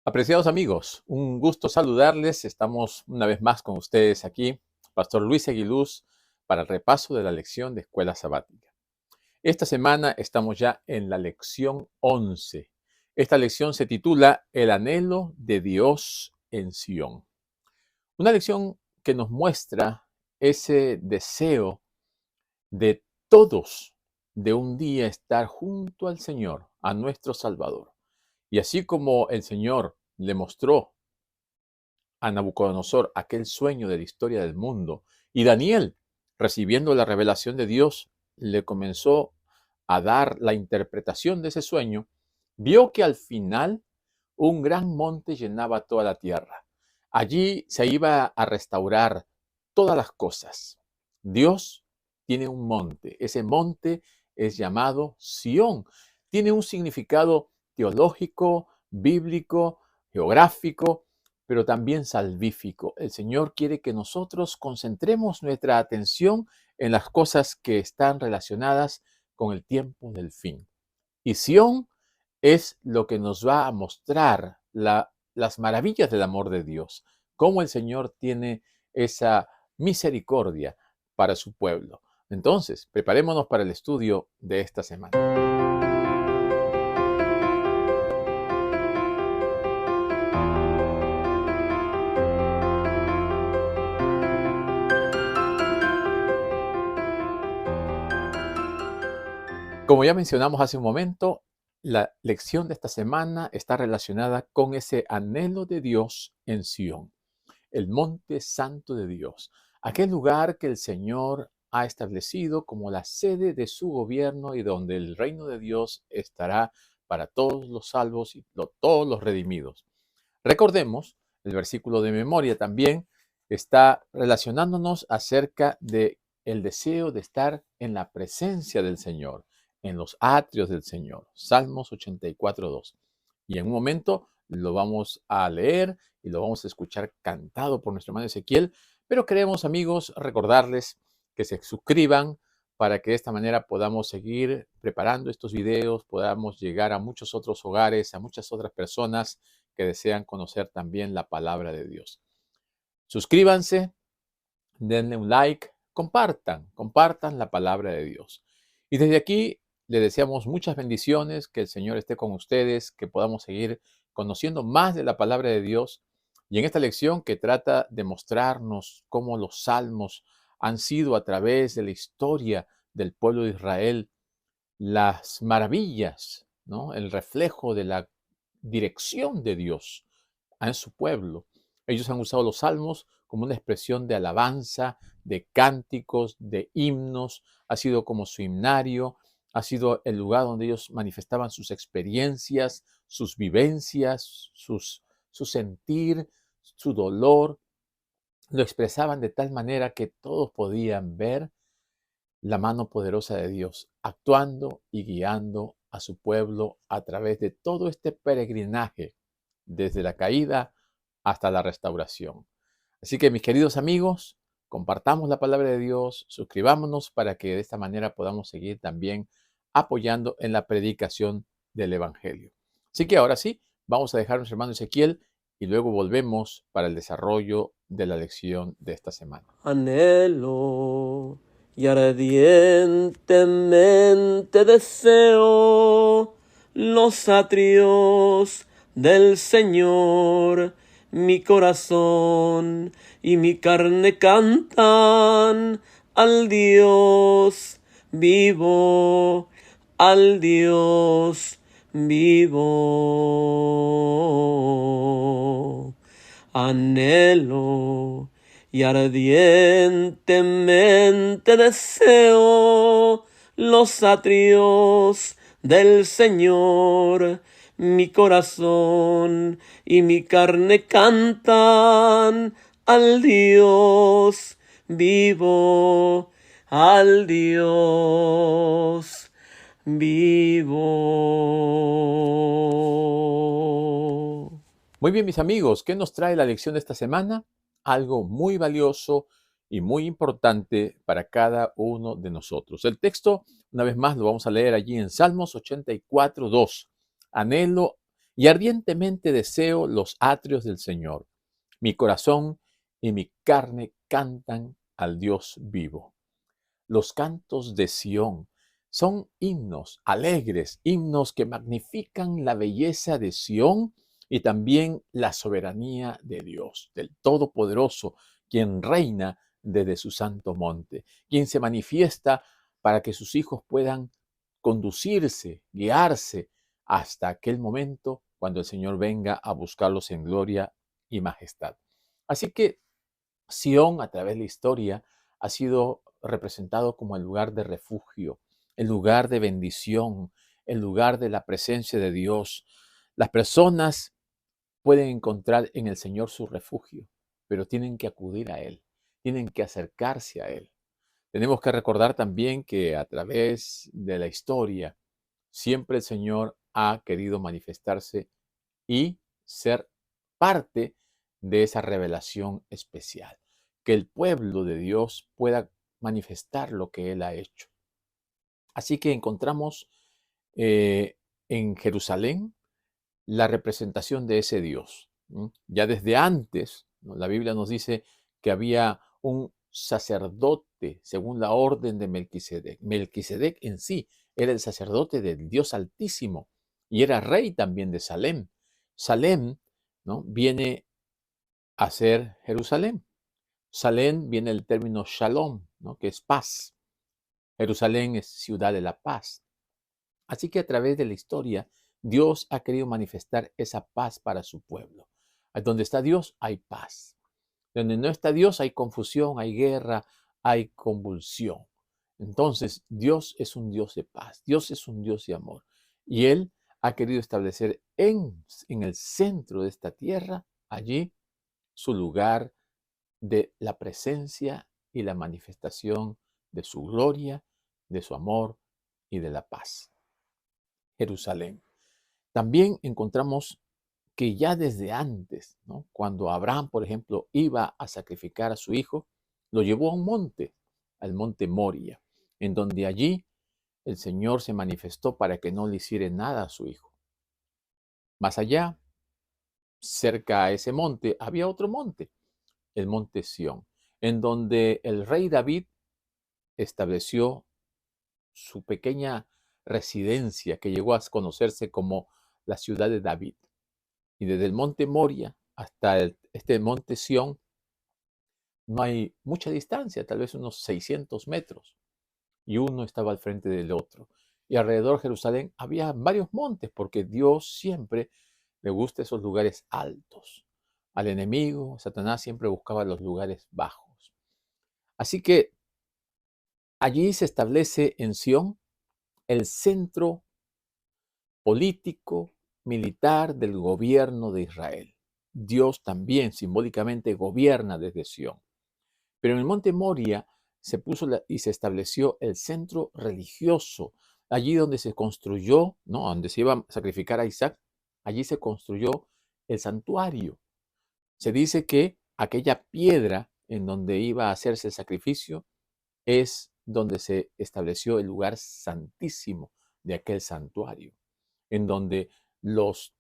Apreciados amigos, un gusto saludarles. Estamos una vez más con ustedes aquí, Pastor Luis Aguiluz, para el repaso de la lección de Escuela Sabática. Esta semana estamos ya en la lección 11. Esta lección se titula El anhelo de Dios en Sión. Una lección que nos muestra ese deseo de todos de un día estar junto al Señor, a nuestro Salvador. Y así como el Señor le mostró a Nabucodonosor aquel sueño de la historia del mundo, y Daniel, recibiendo la revelación de Dios, le comenzó a dar la interpretación de ese sueño, vio que al final un gran monte llenaba toda la tierra. Allí se iba a restaurar todas las cosas. Dios tiene un monte. Ese monte es llamado Sión. Tiene un significado teológico, bíblico, geográfico, pero también salvífico. El Señor quiere que nosotros concentremos nuestra atención en las cosas que están relacionadas con el tiempo del fin. Y Sión es lo que nos va a mostrar las maravillas del amor de Dios, cómo el Señor tiene esa misericordia para su pueblo. Entonces, preparémonos para el estudio de esta semana. Como ya mencionamos hace un momento, la lección de esta semana está relacionada con ese anhelo de Dios en Sión, el monte santo de Dios, aquel lugar que el Señor ha establecido como la sede de su gobierno y donde el reino de Dios estará para todos los salvos y todos los redimidos. Recordemos, el versículo de memoria también está relacionándonos acerca de el deseo de estar en la presencia del Señor, en los atrios del Señor. Salmos 84:2. Y en un momento lo vamos a leer y lo vamos a escuchar cantado por nuestro hermano Ezequiel, pero queremos, amigos, recordarles que se suscriban para que de esta manera podamos seguir preparando estos videos, podamos llegar a muchos otros hogares, a muchas otras personas que desean conocer también la palabra de Dios. Suscríbanse, denle un like, compartan la palabra de Dios. Y desde aquí le deseamos muchas bendiciones, que el Señor esté con ustedes, que podamos seguir conociendo más de la palabra de Dios. Y en esta lección que trata de mostrarnos cómo los salmos han sido a través de la historia del pueblo de Israel las maravillas, ¿no? El reflejo de la dirección de Dios en su pueblo. Ellos han usado los salmos como una expresión de alabanza, de cánticos, de himnos. Ha sido como su himnario, ha sido el lugar donde ellos manifestaban sus experiencias, sus vivencias, su sentir, su dolor. Lo expresaban de tal manera que todos podían ver la mano poderosa de Dios actuando y guiando a su pueblo a través de todo este peregrinaje, desde la caída hasta la restauración. Así que mis queridos amigos, compartamos la palabra de Dios, suscribámonos para que de esta manera podamos seguir también apoyando en la predicación del Evangelio. Así que ahora sí, vamos a dejar a nuestro hermano Ezequiel y luego volvemos para el desarrollo de la lección de esta semana. Anhelo y ardientemente deseo los atrios del Señor. Mi corazón y mi carne cantan al Dios vivo, al Dios vivo. Anhelo y ardientemente deseo los atrios del Señor. Mi corazón y mi carne cantan al Dios vivo, al Dios vivo. Muy bien, mis amigos, ¿qué nos trae la lección de esta semana? Algo muy valioso y muy importante para cada uno de nosotros. El texto, una vez más, lo vamos a leer allí en Salmos 84:2. Anhelo y ardientemente deseo los atrios del Señor. Mi corazón y mi carne cantan al Dios vivo. Los cantos de Sión son himnos alegres, himnos que magnifican la belleza de Sión y también la soberanía de Dios, del Todopoderoso, quien reina desde su santo monte, quien se manifiesta para que sus hijos puedan conducirse, guiarse hasta aquel momento cuando el Señor venga a buscarlos en gloria y majestad. Así que Sión, a través de la historia, ha sido representado como el lugar de refugio, el lugar de bendición, el lugar de la presencia de Dios. Las personas pueden encontrar en el Señor su refugio, pero tienen que acudir a Él, tienen que acercarse a Él. Tenemos que recordar también que a través de la historia, siempre el Señor ha querido manifestarse y ser parte de esa revelación especial, que el pueblo de Dios pueda manifestar lo que Él ha hecho. Así que encontramos en Jerusalén la representación de ese Dios. Ya desde antes, ¿no? La Biblia nos dice que había un sacerdote según la orden de Melquisedec. Melquisedec en sí era el sacerdote del Dios Altísimo y era rey también de Salem. Salem, ¿no?, viene a ser Jerusalén. Salem viene del término shalom, ¿no?, que es paz. Jerusalén es ciudad de la paz. Así que a través de la historia, Dios ha querido manifestar esa paz para su pueblo. Donde está Dios, hay paz. Donde no está Dios, hay confusión, hay guerra, hay convulsión. Entonces, Dios es un Dios de paz. Dios es un Dios de amor. Y Él ha querido establecer en el centro de esta tierra, allí, su lugar de la presencia y la manifestación de su gloria, de su amor y de la paz. Jerusalén. También encontramos que ya desde antes, ¿no?, cuando Abraham, por ejemplo, iba a sacrificar a su hijo, lo llevó a un monte, al monte Moria, en donde allí el Señor se manifestó para que no le hiciera nada a su hijo. Más allá, cerca a ese monte, había otro monte, el monte Sión, en donde el rey David estableció su pequeña residencia que llegó a conocerse como la ciudad de David. Y desde el monte Moria hasta este monte Sión no hay mucha distancia, tal vez unos 600 metros, y uno estaba al frente del otro. Y alrededor de Jerusalén había varios montes, porque Dios siempre le gusta esos lugares altos. Al enemigo, Satanás siempre buscaba los lugares bajos. Así que allí se establece en Sión el centro político, militar del gobierno de Israel. Dios también simbólicamente gobierna desde Sión. Pero en el monte Moria se puso y se estableció el centro religioso, allí donde se construyó, ¿no?, donde se iba a sacrificar a Isaac, allí se construyó el santuario. Se dice que aquella piedra en donde iba a hacerse el sacrificio es donde se estableció el lugar santísimo de aquel santuario, en donde los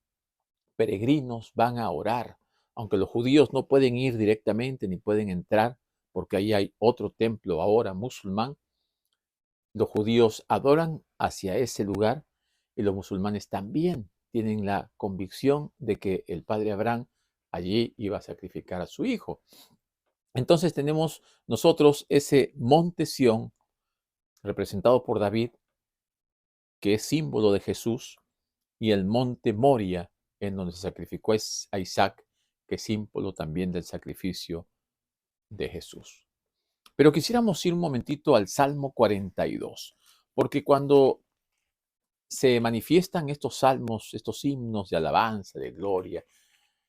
peregrinos van a orar, aunque los judíos no pueden ir directamente ni pueden entrar, porque ahí hay otro templo ahora musulmán. Los judíos adoran hacia ese lugar y los musulmanes también tienen la convicción de que el padre Abraham allí iba a sacrificar a su hijo. Entonces tenemos nosotros ese monte Sión, representado por David, que es símbolo de Jesús, y el monte Moria, en donde se sacrificó a Isaac, que es símbolo también del sacrificio de Jesús. Pero quisiéramos ir un momentito al Salmo 42, porque cuando se manifiestan estos salmos, estos himnos de alabanza, de gloria,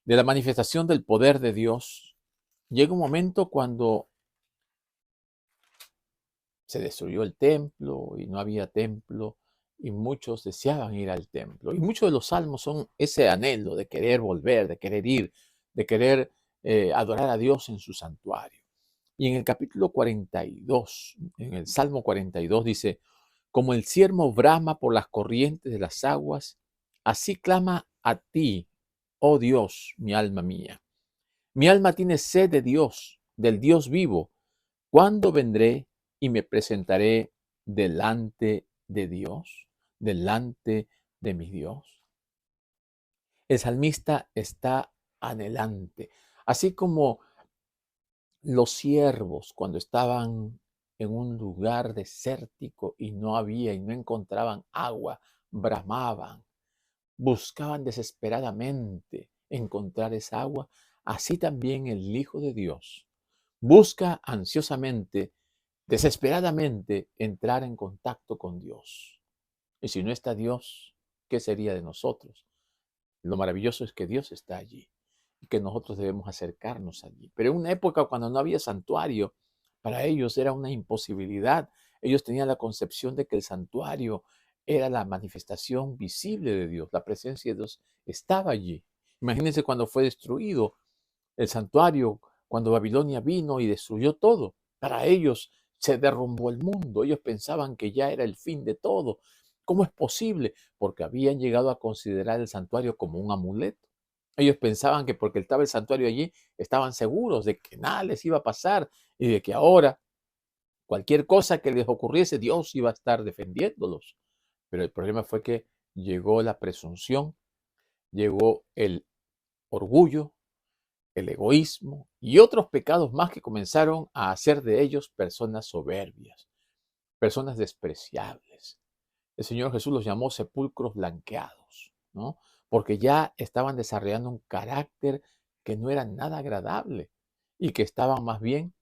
de la manifestación del poder de Dios, llega un momento cuando se destruyó el templo y no había templo y muchos deseaban ir al templo. Y muchos de los salmos son ese anhelo de querer volver, de querer ir, de querer adorar a Dios en su santuario. Y en el capítulo 42, en el Salmo 42 dice: como el ciervo brama por las corrientes de las aguas, así clama a ti, oh Dios, mi alma mía. Mi alma tiene sed de Dios, del Dios vivo. ¿Cuándo vendré y me presentaré delante de Dios? Delante de mi Dios. El salmista está anhelante, así como los siervos cuando estaban en un lugar desértico y no había y no encontraban agua, bramaban, buscaban desesperadamente encontrar esa agua, así también el Hijo de Dios busca ansiosamente, desesperadamente entrar en contacto con Dios. Y si no está Dios, ¿qué sería de nosotros? Lo maravilloso es que Dios está allí y que nosotros debemos acercarnos allí. Pero en una época cuando no había santuario, para ellos era una imposibilidad. Ellos tenían la concepción de que el santuario era la manifestación visible de Dios. La presencia de Dios estaba allí. Imagínense cuando fue destruido el santuario, cuando Babilonia vino y destruyó todo. Para ellos se derrumbó el mundo. Ellos pensaban que ya era el fin de todo. ¿Cómo es posible? Porque habían llegado a considerar el santuario como un amuleto. Ellos pensaban que porque estaba el santuario allí, estaban seguros de que nada les iba a pasar y de que ahora cualquier cosa que les ocurriese, Dios iba a estar defendiéndolos. Pero el problema fue que llegó la presunción, llegó el orgullo, el egoísmo y otros pecados más que comenzaron a hacer de ellos personas soberbias, personas despreciables. El Señor Jesús los llamó sepulcros blanqueados, ¿no? Porque ya estaban desarrollando un carácter que no era nada agradable y que estaban más bien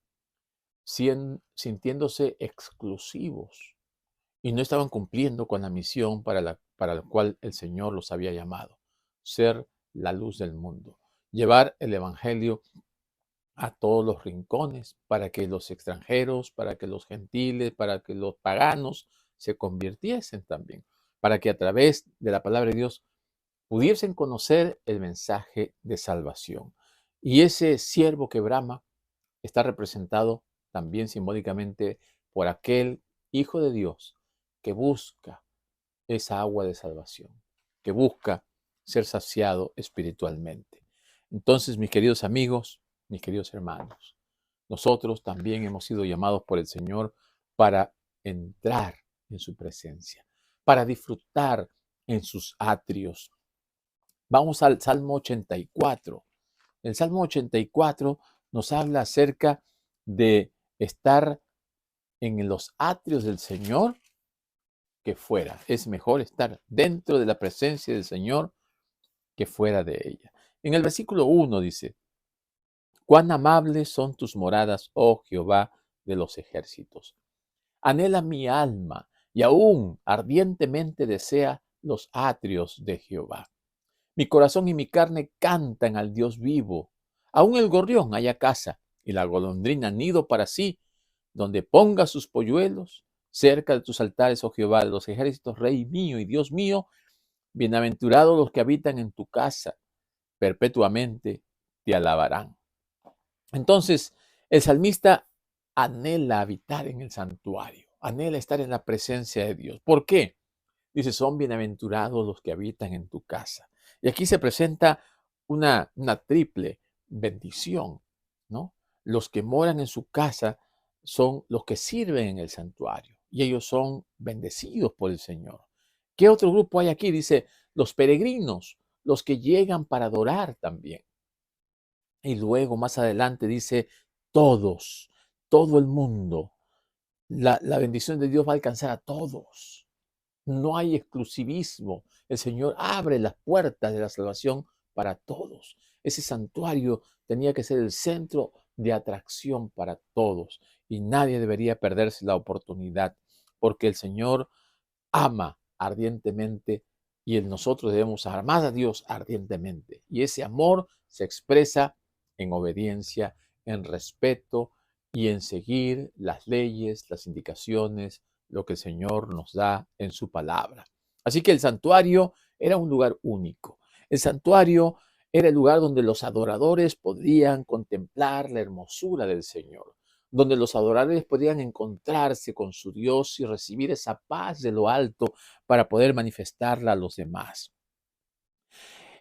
sintiéndose exclusivos y no estaban cumpliendo con la misión para la cual el Señor los había llamado, ser la luz del mundo, llevar el Evangelio a todos los rincones para que los extranjeros, para que los gentiles, para que los paganos se convirtiesen también, para que a través de la palabra de Dios pudiesen conocer el mensaje de salvación. Y ese siervo que brama está representado también simbólicamente por aquel Hijo de Dios que busca esa agua de salvación, que busca ser saciado espiritualmente. Entonces, mis queridos amigos, mis queridos hermanos, nosotros también hemos sido llamados por el Señor para entrar en su presencia, para disfrutar en sus atrios. Vamos al Salmo 84. El Salmo 84 nos habla acerca de estar en los atrios del Señor que fuera. Es mejor estar dentro de la presencia del Señor que fuera de ella. En el versículo 1 dice, cuán amables son tus moradas, oh Jehová de los ejércitos. Anhela mi alma y aún ardientemente desea los atrios de Jehová. Mi corazón y mi carne cantan al Dios vivo. Aún el gorrión halla casa y la golondrina nido para sí, donde ponga sus polluelos, cerca de tus altares, oh Jehová de los ejércitos, Rey mío y Dios mío. Bienaventurados los que habitan en tu casa, perpetuamente te alabarán. Entonces, el salmista anhela habitar en el santuario, anhela estar en la presencia de Dios. ¿Por qué? Dice, son bienaventurados los que habitan en tu casa. Y aquí se presenta una triple bendición, ¿no? Los que moran en su casa son los que sirven en el santuario y ellos son bendecidos por el Señor. ¿Qué otro grupo hay aquí? Dice, los peregrinos, los que llegan para adorar también. Y luego más adelante dice, todos, todo el mundo. La bendición de Dios va a alcanzar a todos. No hay exclusivismo. El Señor abre las puertas de la salvación para todos. Ese santuario tenía que ser el centro de atracción para todos y nadie debería perderse la oportunidad porque el Señor ama ardientemente y nosotros debemos amar a Dios ardientemente. Y ese amor se expresa en obediencia, en respeto y en seguir las leyes, las indicaciones, lo que el Señor nos da en su palabra. Así que el santuario era un lugar único. El santuario era el lugar donde los adoradores podían contemplar la hermosura del Señor, donde los adoradores podían encontrarse con su Dios y recibir esa paz de lo alto para poder manifestarla a los demás.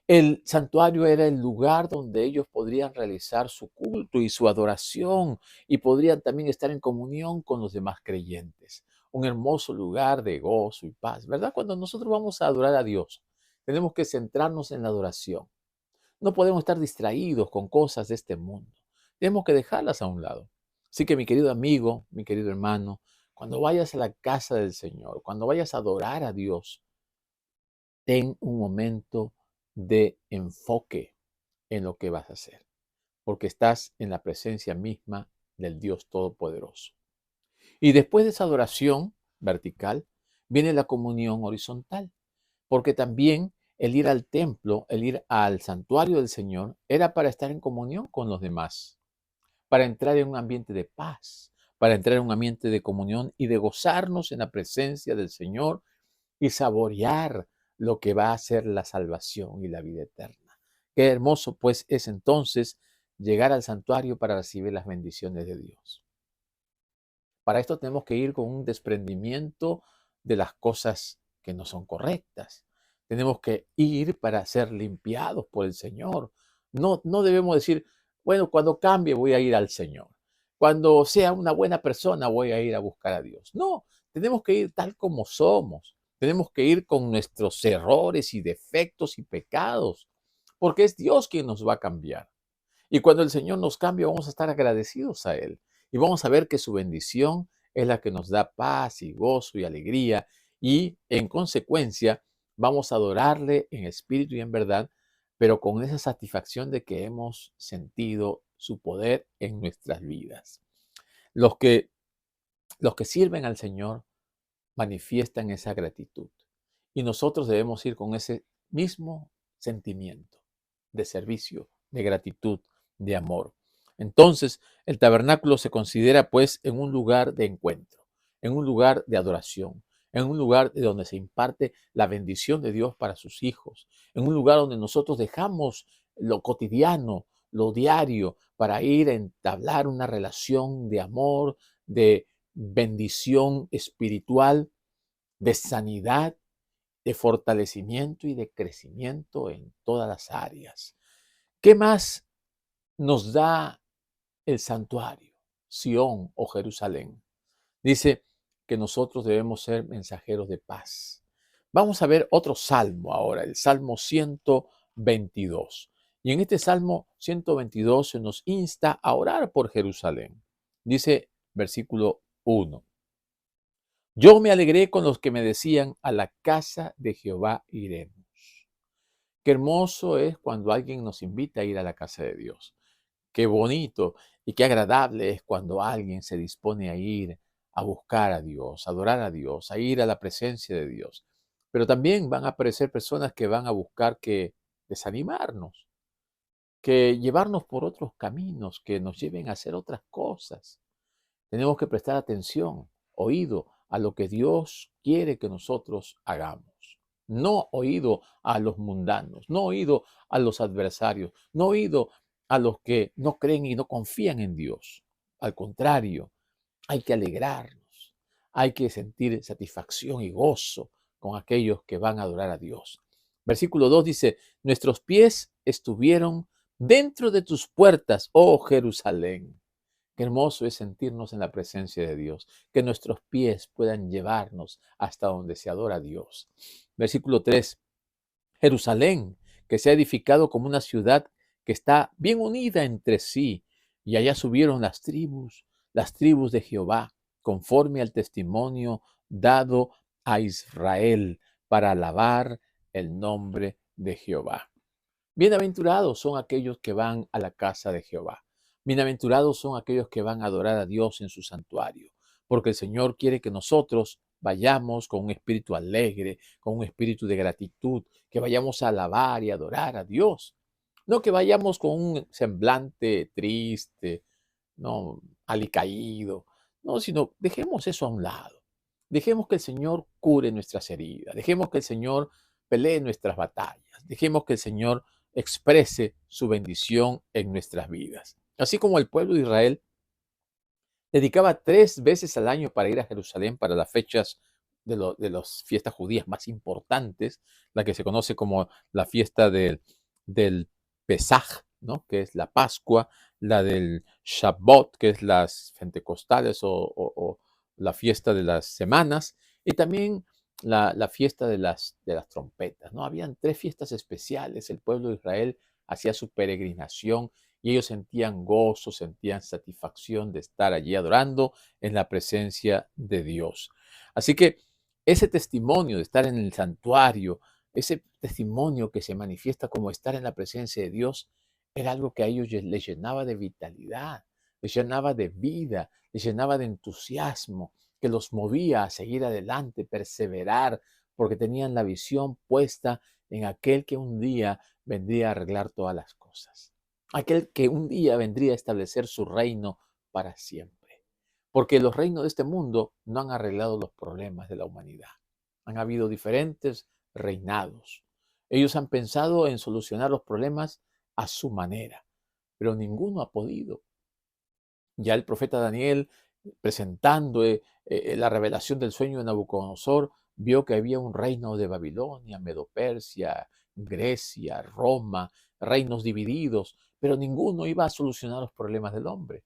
El santuario era el lugar donde ellos podrían realizar su culto y su adoración y podrían también estar en comunión con los demás creyentes. Un hermoso lugar de gozo y paz, ¿verdad? Cuando nosotros vamos a adorar a Dios, tenemos que centrarnos en la adoración. No podemos estar distraídos con cosas de este mundo. Tenemos que dejarlas a un lado. Así que mi querido amigo, mi querido hermano, cuando vayas a la casa del Señor, cuando vayas a adorar a Dios, ten un momento de enfoque en lo que vas a hacer, porque estás en la presencia misma del Dios Todopoderoso. Y después de esa adoración vertical, viene la comunión horizontal, porque también el ir al templo, el ir al santuario del Señor, era para estar en comunión con los demás, para entrar en un ambiente de paz, para entrar en un ambiente de comunión y de gozarnos en la presencia del Señor y saborear lo que va a ser la salvación y la vida eterna. Qué hermoso pues es entonces llegar al santuario para recibir las bendiciones de Dios. Para esto tenemos que ir con un desprendimiento de las cosas que no son correctas. Tenemos que ir para ser limpiados por el Señor. No debemos decir, bueno, cuando cambie voy a ir al Señor. Cuando sea una buena persona voy a ir a buscar a Dios. No, tenemos que ir tal como somos. Tenemos que ir con nuestros errores y defectos y pecados, porque es Dios quien nos va a cambiar. Y cuando el Señor nos cambia, vamos a estar agradecidos a Él. Y vamos a ver que su bendición es la que nos da paz y gozo y alegría. Y en consecuencia, vamos a adorarle en espíritu y en verdad, pero con esa satisfacción de que hemos sentido su poder en nuestras vidas. Los que, los que sirven al Señor manifiestan esa gratitud. Y nosotros debemos ir con ese mismo sentimiento de servicio, de gratitud, de amor. Entonces, el tabernáculo se considera pues en un lugar de encuentro, en un lugar de adoración, en un lugar de donde se imparte la bendición de Dios para sus hijos, en un lugar donde nosotros dejamos lo cotidiano, lo diario, para ir a entablar una relación de amor, de bendición espiritual, de sanidad, de fortalecimiento y de crecimiento en todas las áreas. ¿Qué más nos da el santuario, Sión o Jerusalén? Dice que nosotros debemos ser mensajeros de paz. Vamos a ver otro salmo ahora, el Salmo 122. Y en este Salmo 122 se nos insta a orar por Jerusalén. Dice versículo 1. Yo me alegré con los que me decían, a la casa de Jehová iremos. Qué hermoso es cuando alguien nos invita a ir a la casa de Dios. Qué bonito y qué agradable es cuando alguien se dispone a ir a buscar a Dios, a adorar a Dios, a ir a la presencia de Dios. Pero también van a aparecer personas que van a buscar que desanimarnos, que llevarnos por otros caminos, que nos lleven a hacer otras cosas. Tenemos que prestar atención, oído a lo que Dios quiere que nosotros hagamos. No oído a los mundanos, no oído a los adversarios, no oído a los que no creen y no confían en Dios. Al contrario, hay que alegrarnos, hay que sentir satisfacción y gozo con aquellos que van a adorar a Dios. Versículo 2 dice, nuestros pies estuvieron dentro de tus puertas, oh Jerusalén. Qué hermoso es sentirnos en la presencia de Dios, que nuestros pies puedan llevarnos hasta donde se adora a Dios. Versículo 3. Jerusalén, que se ha edificado como una ciudad que está bien unida entre sí, y allá subieron las tribus de Jehová, conforme al testimonio dado a Israel para alabar el nombre de Jehová. Bienaventurados son aquellos que van a la casa de Jehová. Bienaventurados son aquellos que van a adorar a Dios en su santuario, porque el Señor quiere que nosotros vayamos con un espíritu alegre, con un espíritu de gratitud, que vayamos a alabar y adorar a Dios. No que vayamos con un semblante triste, no alicaído, no, sino dejemos eso a un lado. Dejemos que el Señor cure nuestras heridas, dejemos que el Señor pelee nuestras batallas, dejemos que el Señor exprese su bendición en nuestras vidas. Así como el pueblo de Israel dedicaba 3 veces al año para ir a Jerusalén para las fechas de las fiestas judías más importantes, la que se conoce como la fiesta del Pesaj, ¿no? Que es la Pascua, la del Shabbot, que es las Pentecostales o la fiesta de las semanas, y también la fiesta de las trompetas, ¿no? Habían tres fiestas especiales. El pueblo de Israel hacía su peregrinación y ellos sentían gozo, sentían satisfacción de estar allí adorando en la presencia de Dios. Así que ese testimonio de estar en el santuario, ese testimonio que se manifiesta como estar en la presencia de Dios, era algo que a ellos les llenaba de vitalidad, les llenaba de vida, les llenaba de entusiasmo, que los movía a seguir adelante, perseverar, porque tenían la visión puesta en aquel que un día vendría a arreglar todas las cosas, aquel que un día vendría a establecer su reino para siempre. Porque los reinos de este mundo no han arreglado los problemas de la humanidad. Han habido diferentes reinados. Ellos han pensado en solucionar los problemas a su manera, pero ninguno ha podido. Ya el profeta Daniel, presentando la revelación del sueño de Nabucodonosor, vio que había un reino de Babilonia, Medo-Persia, Grecia, Roma, reinos divididos, pero ninguno iba a solucionar los problemas del hombre.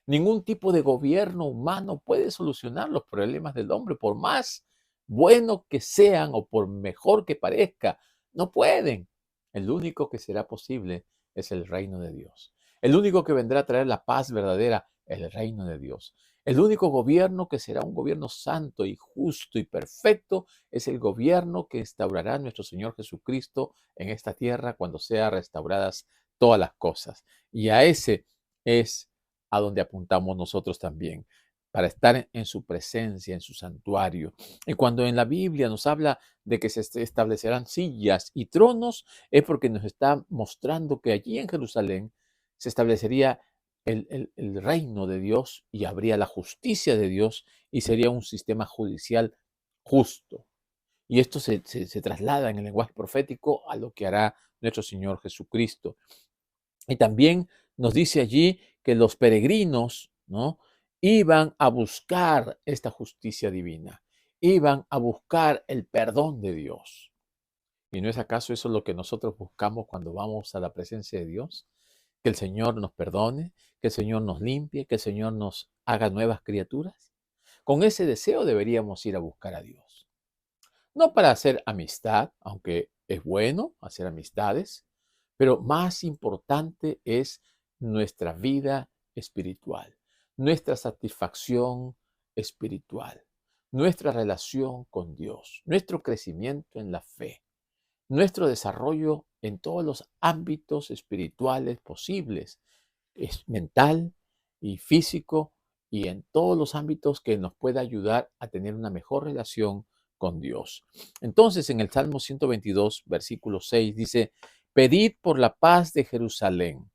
Ningún tipo de gobierno humano puede solucionar los problemas del hombre, por más bueno que sean o por mejor que parezca, no pueden. El único que será posible es el reino de Dios. El único que vendrá a traer la paz verdadera, el reino de Dios. El único gobierno que será un gobierno santo y justo y perfecto es el gobierno que instaurará nuestro Señor Jesucristo en esta tierra cuando sean restauradas todas las cosas. Y a ese es a donde apuntamos nosotros también, para estar en su presencia, en su santuario. Y cuando en la Biblia nos habla de que se establecerán sillas y tronos, es porque nos está mostrando que allí en Jerusalén se establecería el reino de Dios y habría la justicia de Dios y sería un sistema judicial justo. Y esto se traslada en el lenguaje profético a lo que hará nuestro Señor Jesucristo. Y también nos dice allí que los peregrinos, ¿no?, iban a buscar esta justicia divina, iban a buscar el perdón de Dios. ¿Y no es acaso eso lo que nosotros buscamos cuando vamos a la presencia de Dios? Que el Señor nos perdone, que el Señor nos limpie, que el Señor nos haga nuevas criaturas. Con ese deseo deberíamos ir a buscar a Dios. No para hacer amistad, aunque es bueno hacer amistades, pero más importante es nuestra vida espiritual, nuestra satisfacción espiritual, nuestra relación con Dios, nuestro crecimiento en la fe, nuestro desarrollo en todos los ámbitos espirituales posibles, es mental y físico, y en todos los ámbitos que nos pueda ayudar a tener una mejor relación con Dios. Entonces, en el Salmo 122, versículo 6, dice: pedid por la paz de Jerusalén,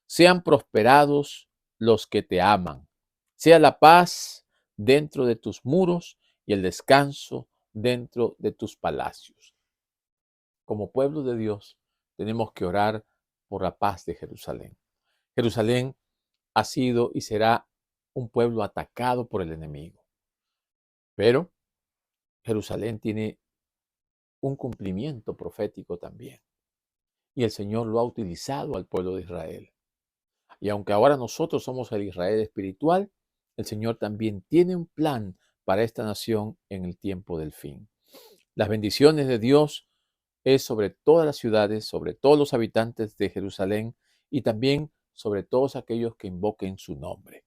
sean prosperados los que te aman, sea la paz dentro de tus muros y el descanso dentro de tus palacios. Como pueblo de Dios, tenemos que orar por la paz de Jerusalén. Jerusalén ha sido y será un pueblo atacado por el enemigo. Pero Jerusalén tiene un cumplimiento profético también. Y el Señor lo ha utilizado al pueblo de Israel. Y aunque ahora nosotros somos el Israel espiritual, el Señor también tiene un plan para esta nación en el tiempo del fin. Las bendiciones de Dios es sobre todas las ciudades, sobre todos los habitantes de Jerusalén y también sobre todos aquellos que invoquen su nombre.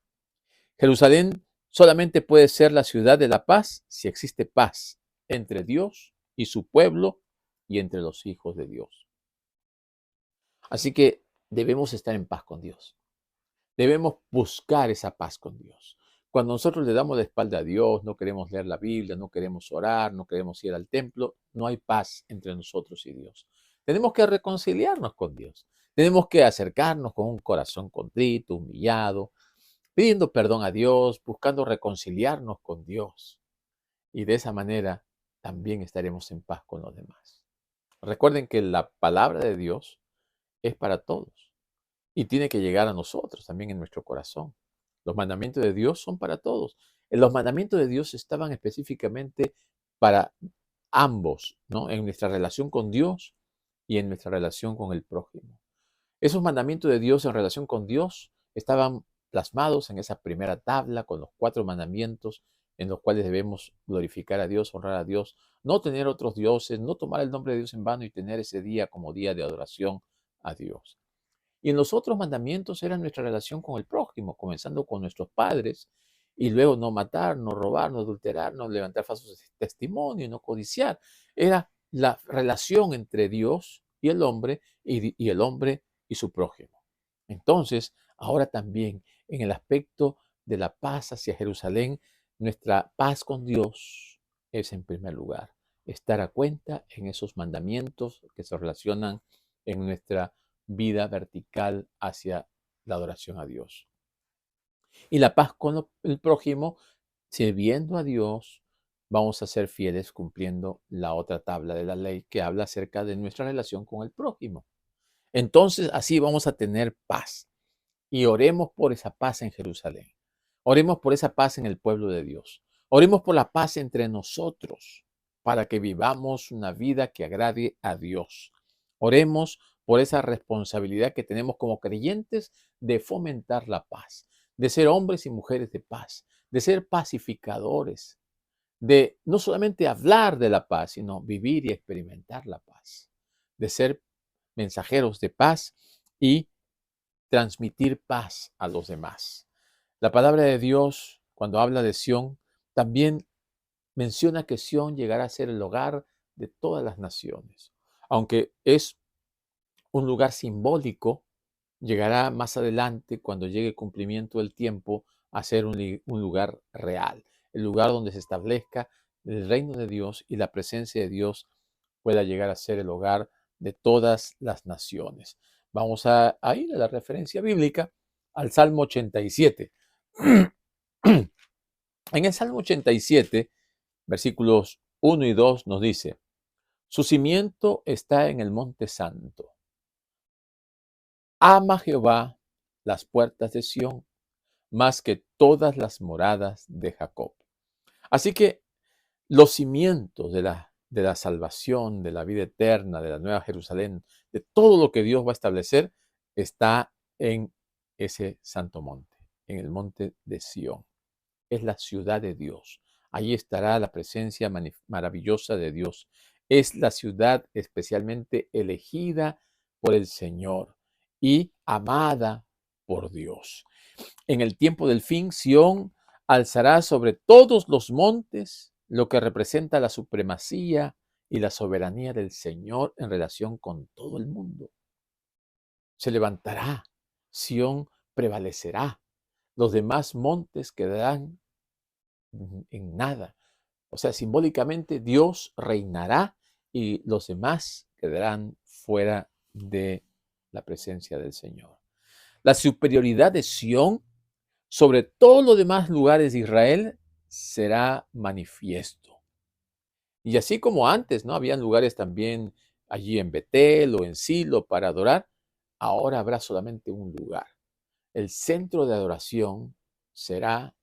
Jerusalén solamente puede ser la ciudad de la paz si existe paz entre Dios y su pueblo y entre los hijos de Dios. Así que debemos estar en paz con Dios. Debemos buscar esa paz con Dios. Cuando nosotros le damos la espalda a Dios, no queremos leer la Biblia, no queremos orar, no queremos ir al templo, no hay paz entre nosotros y Dios. Tenemos que reconciliarnos con Dios. Tenemos que acercarnos con un corazón contrito, humillado, pidiendo perdón a Dios, buscando reconciliarnos con Dios. Y de esa manera también estaremos en paz con los demás. Recuerden que la palabra de Dios es para todos y tiene que llegar a nosotros también en nuestro corazón. Los mandamientos de Dios son para todos. Los mandamientos de Dios estaban específicamente para ambos, ¿no? En nuestra relación con Dios y en nuestra relación con el prójimo. Esos mandamientos de Dios en relación con Dios estaban plasmados en esa primera tabla con los 4 mandamientos en los cuales debemos glorificar a Dios, honrar a Dios, no tener otros dioses, no tomar el nombre de Dios en vano y tener ese día como día de adoración a Dios. Y en los otros mandamientos era nuestra relación con el prójimo, comenzando con nuestros padres, y luego no matar, no robar, no adulterar, no levantar falsos testimonios, no codiciar. Era la relación entre Dios y el hombre y el hombre y su prójimo. Entonces, ahora también en el aspecto de la paz hacia Jerusalén, nuestra paz con Dios es en primer lugar estar a cuenta en esos mandamientos que se relacionan en nuestra vida vertical hacia la adoración a Dios. Y la paz con el prójimo, sirviendo a Dios, vamos a ser fieles cumpliendo la otra tabla de la ley que habla acerca de nuestra relación con el prójimo. Entonces, así vamos a tener paz. Y oremos por esa paz en Jerusalén. Oremos por esa paz en el pueblo de Dios. Oremos por la paz entre nosotros para que vivamos una vida que agrade a Dios. Oremos por esa responsabilidad que tenemos como creyentes de fomentar la paz, de ser hombres y mujeres de paz, de ser pacificadores, de no solamente hablar de la paz, sino vivir y experimentar la paz, de ser mensajeros de paz y transmitir paz a los demás. La palabra de Dios, cuando habla de Sión, también menciona que Sión llegará a ser el hogar de todas las naciones. Aunque es un lugar simbólico, llegará más adelante, cuando llegue el cumplimiento del tiempo, a ser un lugar real, el lugar donde se establezca el reino de Dios y la presencia de Dios pueda llegar a ser el hogar de todas las naciones. Vamos a ir a la referencia bíblica, al Salmo 87. En el Salmo 87, versículos 1 y 2 nos dice: su cimiento está en el monte santo. Ama Jehová las puertas de Sión más que todas las moradas de Jacob. Así que los cimientos de la salvación, de la vida eterna, de la nueva Jerusalén, de todo lo que Dios va a establecer, está en ese santo monte, en el monte de Sión. Es la ciudad de Dios. Allí estará la presencia maravillosa de Dios. Es la ciudad especialmente elegida por el Señor y amada por Dios. En el tiempo del fin, Sión alzará sobre todos los montes lo que representa la supremacía y la soberanía del Señor en relación con todo el mundo. Se levantará, Sión prevalecerá, los demás montes quedarán en nada. O sea, simbólicamente Dios reinará y los demás quedarán fuera de la presencia del Señor. La superioridad de Sión sobre todos los demás lugares de Israel será manifiesto. Y así como antes, ¿no? Habían lugares también allí en Betel o en Silo para adorar, ahora habrá solamente un lugar. El centro de adoración será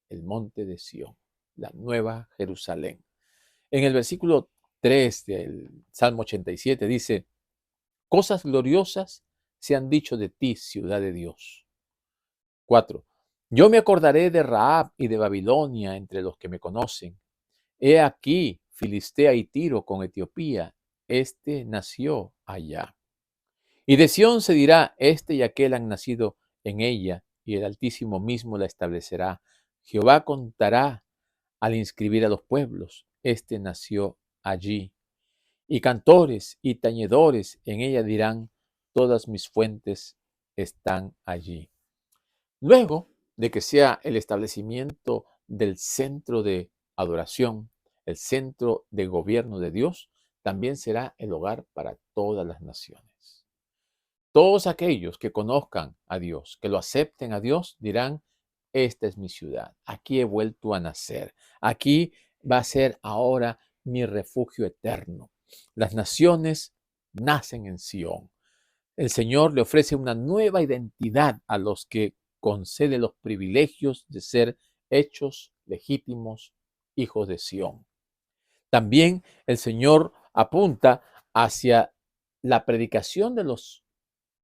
el monte de Sión, la nueva Jerusalén. En el versículo 3 del Salmo 87 dice: cosas gloriosas se han dicho de ti, ciudad de Dios. 4. Yo me acordaré de Rahab y de Babilonia entre los que me conocen. He aquí, Filistea y Tiro con Etiopía, este nació allá. Y de Sión se dirá: este y aquel han nacido en ella, y el Altísimo mismo la establecerá. Jehová contará al inscribir a los pueblos: este nació allí. Y cantores y tañedores en ella dirán: todas mis fuentes están allí. Luego de que sea el establecimiento del centro de adoración, el centro de gobierno de Dios, también será el hogar para todas las naciones. Todos aquellos que conozcan a Dios, que lo acepten a Dios, dirán: esta es mi ciudad, aquí he vuelto a nacer, aquí va a ser ahora mi refugio eterno. Las naciones nacen en Sión. El Señor le ofrece una nueva identidad a los que concede los privilegios de ser hechos legítimos hijos de Sión. También el Señor apunta hacia la predicación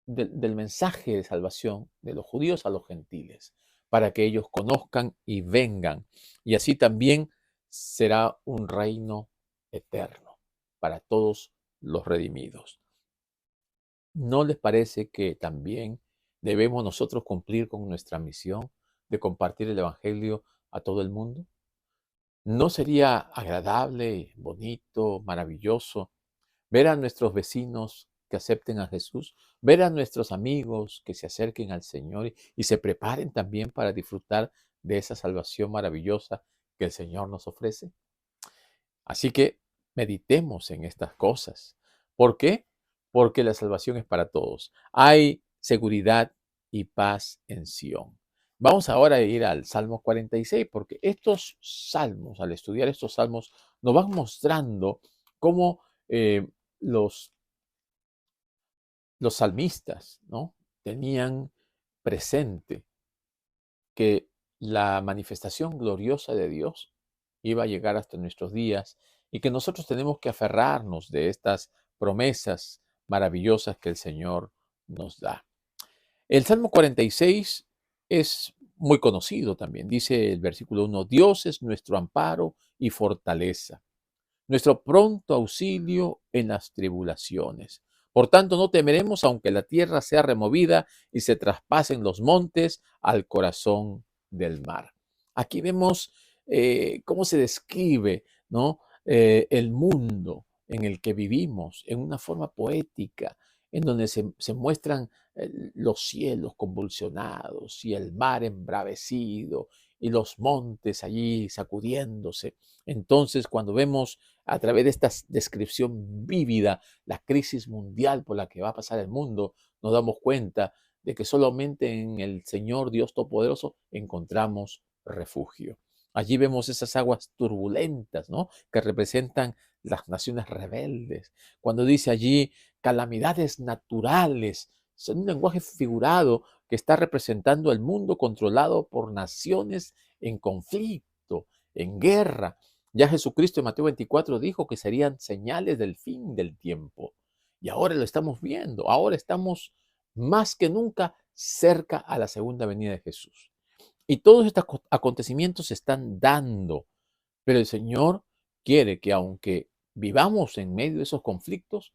del mensaje de salvación de los judíos a los gentiles, para que ellos conozcan y vengan. Y así también será un reino eterno para todos los redimidos. ¿No les parece que también debemos nosotros cumplir con nuestra misión de compartir el Evangelio a todo el mundo? ¿No sería agradable, bonito, maravilloso ver a nuestros vecinos que acepten a Jesús, ver a nuestros amigos que se acerquen al Señor y se preparen también para disfrutar de esa salvación maravillosa que el Señor nos ofrece? Así que meditemos en estas cosas. ¿Por qué? Porque la salvación es para todos. Hay seguridad y paz en Sión. Vamos ahora a ir al Salmo 46, porque estos salmos, al estudiar estos salmos, nos van mostrando cómo los, los salmistas, ¿no?, tenían presente que la manifestación gloriosa de Dios iba a llegar hasta nuestros días y que nosotros tenemos que aferrarnos de estas promesas maravillosas que el Señor nos da. El Salmo 46 es muy conocido también. Dice el versículo 1: Dios es nuestro amparo y fortaleza, nuestro pronto auxilio en las tribulaciones. Por tanto, no temeremos aunque la tierra sea removida y se traspasen los montes al corazón del mar. Aquí vemos cómo se describe, ¿no?, el mundo en el que vivimos en una forma poética, en donde se muestran los cielos convulsionados y el mar embravecido y los montes allí sacudiéndose. Entonces, cuando vemos a través de esta descripción vívida la crisis mundial por la que va a pasar el mundo, nos damos cuenta de que solamente en el Señor Dios Todopoderoso encontramos refugio. Allí vemos esas aguas turbulentas, ¿no?, que representan las naciones rebeldes. Cuando dice allí calamidades naturales, es un lenguaje figurado que está representando el mundo controlado por naciones en conflicto, en guerra. Ya Jesucristo en Mateo 24 dijo que serían señales del fin del tiempo. Y ahora lo estamos viendo. Ahora estamos más que nunca cerca a la segunda venida de Jesús. Y todos estos acontecimientos se están dando. Pero el Señor quiere que aunque vivamos en medio de esos conflictos,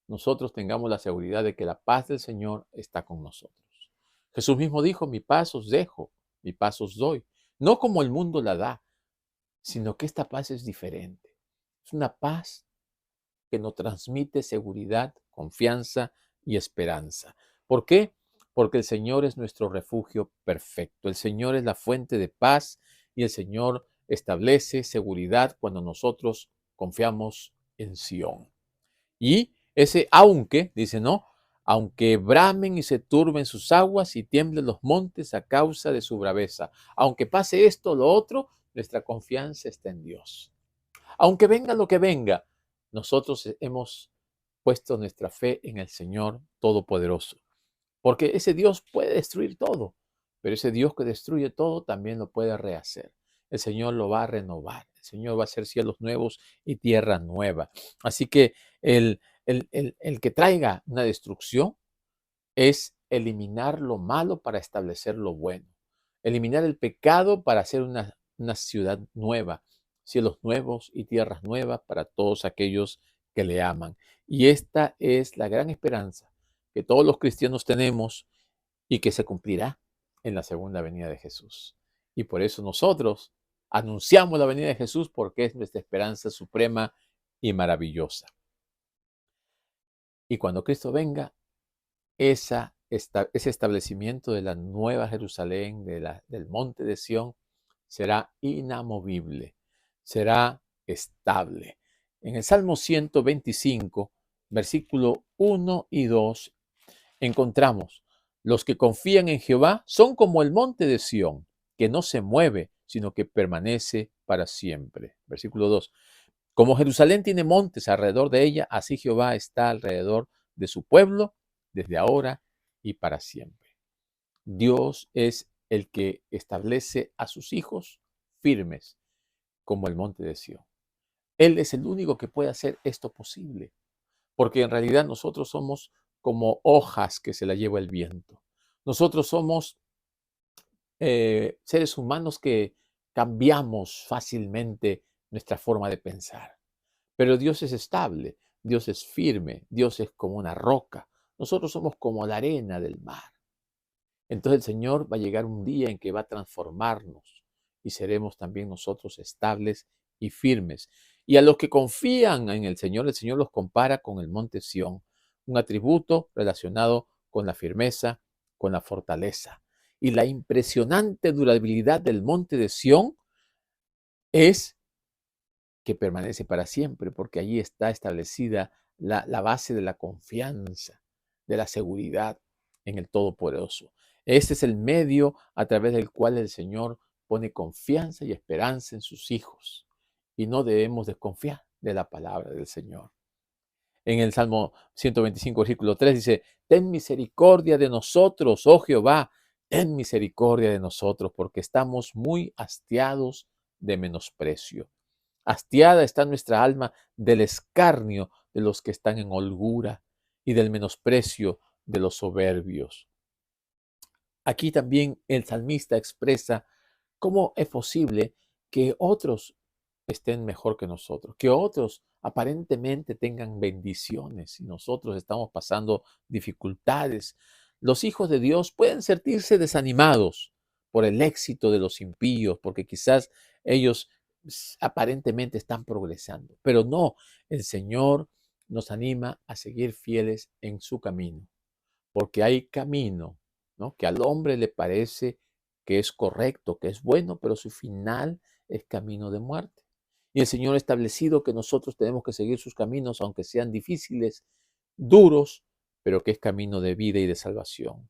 nosotros tengamos la seguridad de que la paz del Señor está con nosotros. Jesús mismo dijo: mi paz os dejo, mi paz os doy. No como el mundo la da, sino que esta paz es diferente. Es una paz que nos transmite seguridad, confianza y esperanza. ¿Por qué? Porque el Señor es nuestro refugio perfecto. El Señor es la fuente de paz y el Señor establece seguridad cuando nosotros confiamos en Sión. Y ese aunque, dice, no, aunque bramen y se turben sus aguas y tiemblen los montes a causa de su braveza, aunque pase esto o lo otro, nuestra confianza está en Dios. Aunque venga lo que venga, nosotros hemos puesto nuestra fe en el Señor Todopoderoso, porque ese Dios puede destruir todo, pero ese Dios que destruye todo también lo puede rehacer. El Señor lo va a renovar, el Señor va a hacer cielos nuevos y tierra nueva. Así que el que traiga una destrucción es eliminar lo malo para establecer lo bueno, eliminar el pecado para hacer una ciudad nueva, cielos nuevos y tierras nuevas para todos aquellos que le aman. Y esta es la gran esperanza que todos los cristianos tenemos y que se cumplirá en la segunda venida de Jesús. Y por eso nosotros anunciamos la venida de Jesús, porque es nuestra esperanza suprema y maravillosa. Y cuando Cristo venga, ese establecimiento de la nueva Jerusalén, del monte de Sión, será inamovible, será estable. En el Salmo 125, versículo 1 y 2, encontramos: los que confían en Jehová son como el monte de Sión, que no se mueve, sino que permanece para siempre. Versículo 2. Como Jerusalén tiene montes alrededor de ella, así Jehová está alrededor de su pueblo, desde ahora y para siempre. Dios es el que establece a sus hijos firmes como el monte de Sión. Él es el único que puede hacer esto posible, porque en realidad nosotros somos como hojas que se la lleva el viento. Nosotros somos seres humanos que cambiamos fácilmente nuestra forma de pensar. Pero Dios es estable, Dios es firme, Dios es como una roca. Nosotros somos como la arena del mar. Entonces el Señor va a llegar un día en que va a transformarnos y seremos también nosotros estables y firmes. Y a los que confían en el Señor los compara con el monte Sión, un atributo relacionado con la firmeza, con la fortaleza. Y la impresionante durabilidad del monte de Sión es que permanece para siempre, porque allí está establecida la base de la confianza, de la seguridad en el Todopoderoso. Este es el medio a través del cual el Señor pone confianza y esperanza en sus hijos. Y no debemos desconfiar de la palabra del Señor. En el Salmo 125, versículo 3 dice, ten misericordia de nosotros, oh Jehová, ten misericordia de nosotros, porque estamos muy hastiados de menosprecio. Hastiada está nuestra alma del escarnio de los que están en holgura y del menosprecio de los soberbios. Aquí también el salmista expresa cómo es posible que otros estén mejor que nosotros, que otros aparentemente tengan bendiciones y nosotros estamos pasando dificultades. Los hijos de Dios pueden sentirse desanimados por el éxito de los impíos, porque quizás ellos aparentemente están progresando, pero no, el Señor nos anima a seguir fieles en su camino, porque hay camino, ¿no? Que al hombre le parece que es correcto, que es bueno, pero su final es camino de muerte. Y el Señor ha establecido que nosotros tenemos que seguir sus caminos, aunque sean difíciles, duros, pero que es camino de vida y de salvación.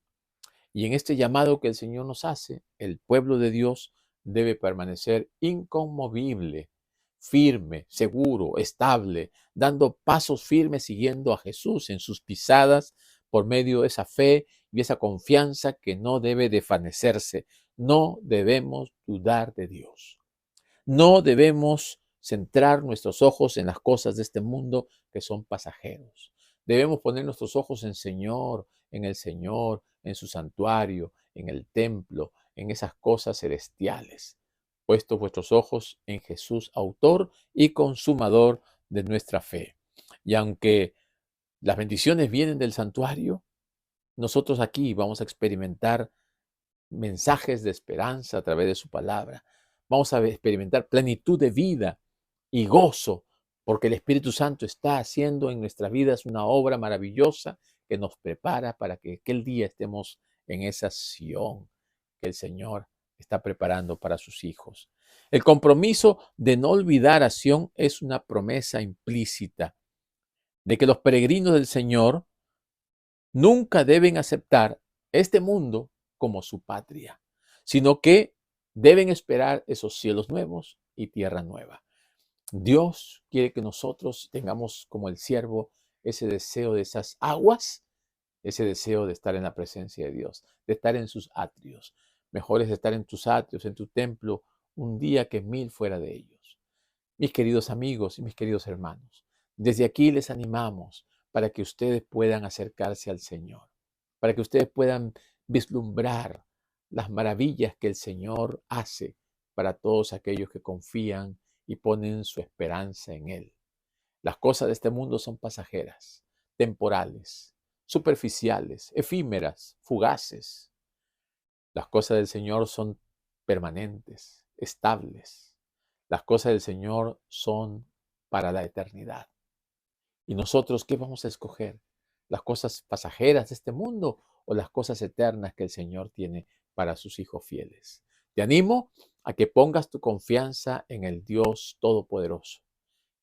Y en este llamado que el Señor nos hace, el pueblo de Dios debe permanecer inconmovible, firme, seguro, estable, dando pasos firmes siguiendo a Jesús en sus pisadas por medio de esa fe y esa confianza que no debe desvanecerse. No debemos dudar de Dios. No debemos centrar nuestros ojos en las cosas de este mundo que son pasajeros. Debemos poner nuestros ojos en el Señor, en su santuario, en el templo, en esas cosas celestiales. Puestos vuestros ojos en Jesús, autor y consumador de nuestra fe. Y aunque las bendiciones vienen del santuario, nosotros aquí vamos a experimentar mensajes de esperanza a través de su palabra. Vamos a experimentar plenitud de vida y gozo, porque el Espíritu Santo está haciendo en nuestras vidas una obra maravillosa que nos prepara para que aquel día estemos en esa Sión que el Señor está preparando para sus hijos. El compromiso de no olvidar a Sión es una promesa implícita de que los peregrinos del Señor nunca deben aceptar este mundo como su patria, sino que deben esperar esos cielos nuevos y tierra nueva. Dios quiere que nosotros tengamos como el siervo ese deseo de esas aguas, ese deseo de estar en la presencia de Dios, de estar en sus atrios. Mejor es estar en tus atrios, en tu templo, un día que 1000 fuera de ellos. Mis queridos amigos y mis queridos hermanos, desde aquí les animamos para que ustedes puedan acercarse al Señor, para que ustedes puedan vislumbrar las maravillas que el Señor hace para todos aquellos que confían y ponen su esperanza en Él. Las cosas de este mundo son pasajeras, temporales, superficiales, efímeras, fugaces. Las cosas del Señor son permanentes, estables. Las cosas del Señor son para la eternidad. ¿Y nosotros qué vamos a escoger? ¿Las cosas pasajeras de este mundo o las cosas eternas que el Señor tiene para sus hijos fieles? Te animo a que pongas tu confianza en el Dios Todopoderoso.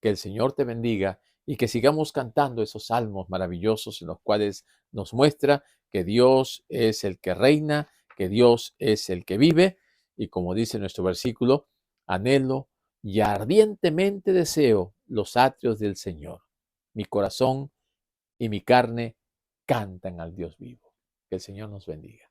Que el Señor te bendiga y que sigamos cantando esos salmos maravillosos en los cuales nos muestra que Dios es el que reina, que Dios es el que vive y como dice nuestro versículo, anhelo y ardientemente deseo los atrios del Señor. Mi corazón y mi carne cantan al Dios vivo. Que el Señor nos bendiga.